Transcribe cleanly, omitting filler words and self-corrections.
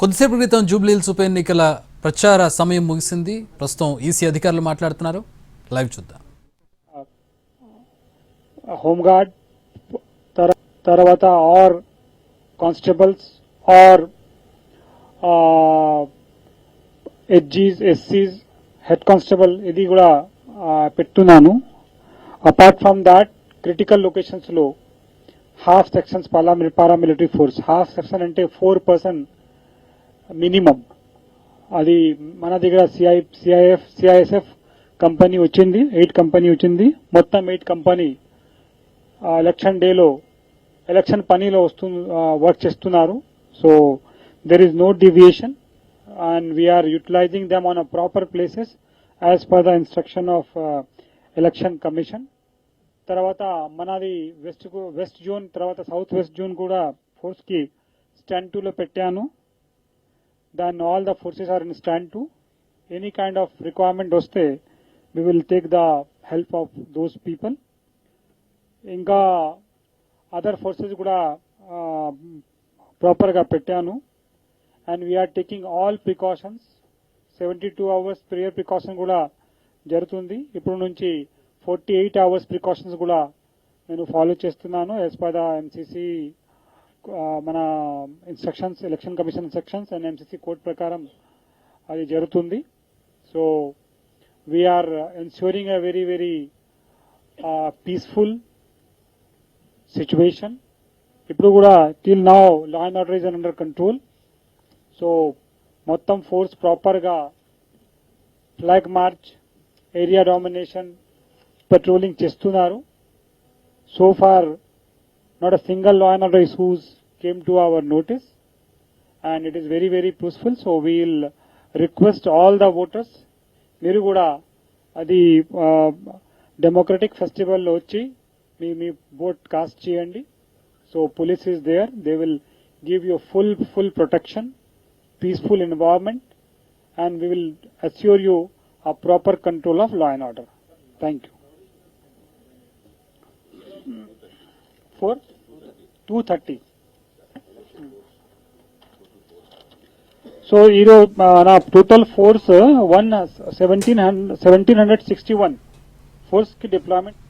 కొద్దిసేపు క్రితం జూబ్లీహిల్స్ ఉప ఎన్నికల ప్రచార సమయం ముగిసింది. ప్రస్తుతం ఈసీ అధికారులు మాట్లాడుతున్నారు. లైవ్ చూద్దాం. హోమ్ గార్డ్ తర్వాత ఆర్ కానిస్టేబుల్స్ ఆర్ హెచ్జీస్ ఎస్సీస్ హెడ్ కానిస్టేబుల్ ఇది కూడా పెట్టున్నాను. Apart from that critical locations లో half sections paramilitary force. Half section అంటే 4% మినిమం. అది మన దగ్గర సిఐఎస్ఎఫ్ కంపెనీ వచ్చింది, 8 కంపెనీ వచ్చింది. మొత్తం 8 కంపెనీ ఎలక్షన్ డేలో ఎలక్షన్ పనిలో వర్క్ చేస్తున్నారు. So there is no deviation and we are utilizing them on a proper places as per the instruction of election commission. తర్వాత మనది వెస్ట్ జోన్ తర్వాత సౌత్ వెస్ట్ జోన్ కూడా ఫోర్స్ కి స్టాండ్ 2 లో పెట్టాను. Then all the forces are in stand 2. Any kind of requirement వస్తే we will take the help of those people. ఇంకా other forces కూడా ప్రాపర్గా పెట్టాను. And we are taking all precautions. 72 hours prior precaution కూడా జరుగుతుంది. ఇప్పుడు నుంచి 48 hours ప్రికాషన్స్ కూడా నేను ఫాలో చేస్తున్నాను యాజ్ పర్ ద ఎంసీసీ మన instructions, election commission instructions and MCC code ప్రకారం అది జరుగుతుంది. So we are ensuring a very very peaceful situation. ఇప్పుడు కూడా till now law and order is under control. So మొత్తం ఫోర్స్ ప్రాపర్గా flag march, area domination, patrolling చేస్తున్నారు. So far not a single law and order issues came to our notice and it is very very peaceful. So we will request all the voters మీరు కూడా అది democratic festival లో వచ్చి మీ vote cast చేయండి. So police is there, they will give you full protection, peaceful environment and we will assure you a proper control of law and order. Thank you. 2:30. So నా total force 1761 force కి deployment